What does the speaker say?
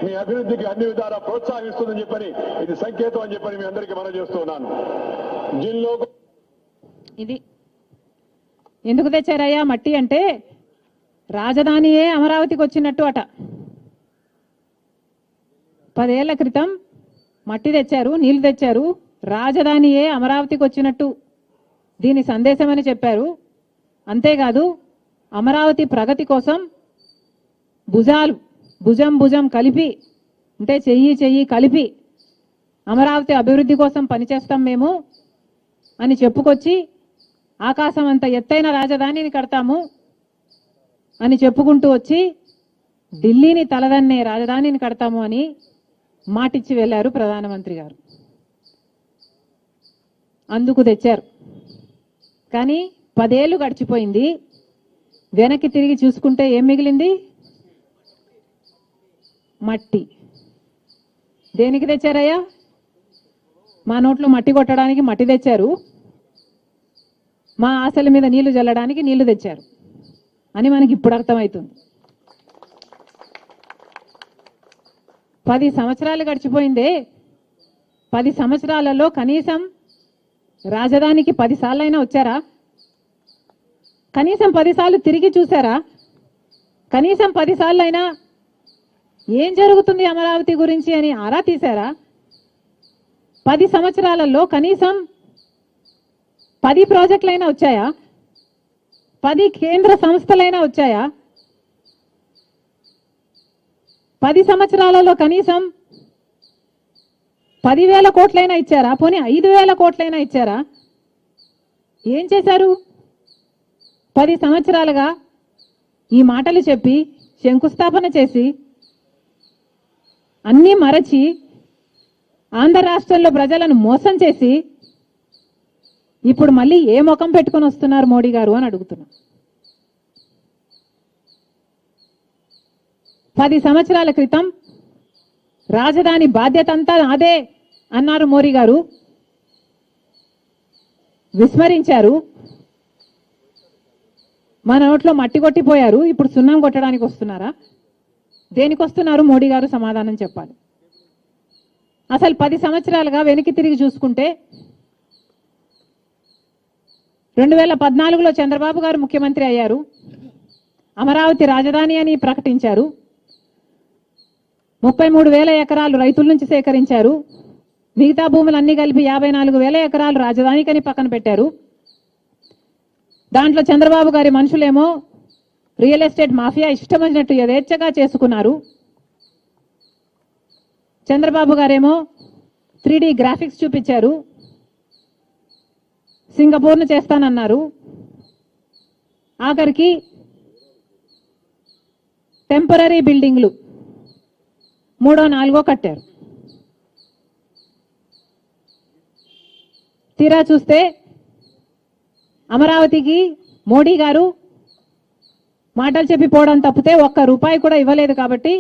మీ అభివృద్ధికి అన్ని విధాలా ప్రోత్సహిస్తుందని చెప్పని ఇది సంకేతం అని చెప్పని మీ అందరికీ మనం చేస్తున్నాను. ఇది ఎందుకు తెచ్చారయ్యా మట్టి అంటే రాజధానియే అమరావతికి వచ్చినట్టు అట. 10 ఏళ్ల క్రితం మట్టి తెచ్చారు, నీళ్లు తెచ్చారు, రాజధానియే అమరావతికి వచ్చినట్టు దీని సందేశమని చెప్పారు. అంతేకాదు అమరావతి ప్రగతి కోసం భుజం భుజం కలిపి అంటే చెయ్యి కలిపి అమరావతి అభివృద్ధి కోసం పనిచేస్తాం మేము అని చెప్పుకొచ్చి ఆకాశం అంత ఎత్తైన రాజధానిని కడతాము అని చెప్పుకుంటూ వచ్చి ఢిల్లీని తలదన్నే రాజధానిని కడతాము అని మాటిచ్చి వెళ్లారు ప్రధానమంత్రి గారు. అందుకు తెచ్చారు. కానీ 10 ఏళ్లు గడిచిపోయింది. వెనక్కి తిరిగి చూసుకుంటే ఏం మిగిలింది? మట్టి. దేనికి తెచ్చారయ్యా? మా నోట్లో మట్టి కొట్టడానికి మట్టి తెచ్చారు, మా ఆశల మీద నీళ్లు జల్లడానికి నీళ్లు తెచ్చారు అని మనకి ఇప్పుడు అర్థమవుతుంది. 10 సంవత్సరాలు గడిచిపోయిందే. 10 సంవత్సరాలలో కనీసం రాజధానికి 10 సార్లైనా వచ్చారా? కనీసం 10 సార్లు తిరిగి చూసారా? కనీసం 10 సార్లైనా ఏం జరుగుతుంది అమరావతి గురించి అని ఆరా తీశారా? 10 సంవత్సరాలలో కనీసం 10 ప్రాజెక్టులైనా వచ్చాయా? 10 కేంద్ర సంస్థలైనా వచ్చాయా? 10 సంవత్సరాలలో కనీసం 10,000 కోట్లైనా ఇచ్చారా? పోనీ 5,000 కోట్లైనా ఇచ్చారా? ఏం చేశారు? 10 సంవత్సరాలుగా ఈ మాటలు చెప్పి శంకుస్థాపన చేసి అన్నీ మరచి ఆంధ్ర రాష్ట్రంలో ప్రజలను మోసం చేసి ఇప్పుడు మళ్ళీ ఏ ముఖం పెట్టుకొని వస్తున్నారు మోడీ గారు అని అడుగుతున్నా. 10 సంవత్సరాల క్రితం రాజధాని బాధ్యత అంతా అదే అన్నారు మోడీ గారు, విస్మరించారు. మన నోట్లో మట్టి కొట్టిపోయారు, ఇప్పుడు సున్నం కొట్టడానికి వస్తున్నారా? దేనికి వస్తున్నారు మోడీ గారు? సమాధానం చెప్పాలి. అసలు 10 సంవత్సరాలుగా వెనక్కి తిరిగి చూసుకుంటే 2014లో చంద్రబాబు గారు ముఖ్యమంత్రి అయ్యారు. అమరావతి రాజధాని అని ప్రకటించారు. 33,000 ఎకరాలు రైతుల నుంచి సేకరించారు. మిగతా భూములన్నీ కలిపి 54,000 ఎకరాలు రాజధానికని పక్కన పెట్టారు. దాంట్లో చంద్రబాబు గారి మనుషులేమో రియల్ ఎస్టేట్ మాఫియా ఇష్టం వచ్చినట్టు యథేచ్ఛగా చేసుకున్నారు. చంద్రబాబు గారేమో 3D గ్రాఫిక్స్ చూపించారు, సింగపూర్ను చేస్తానన్నారు. ఆఖరికి టెంపరీ బిల్డింగ్లు 3ో 4గో కట్టారు. తీరా చూస్తే అమరావతికి మోడీ గారు మాటలు చెప్పి పోవడం తప్పితే ఒక్క రూపాయి కూడా ఇవ్వలేదు. కాబట్టి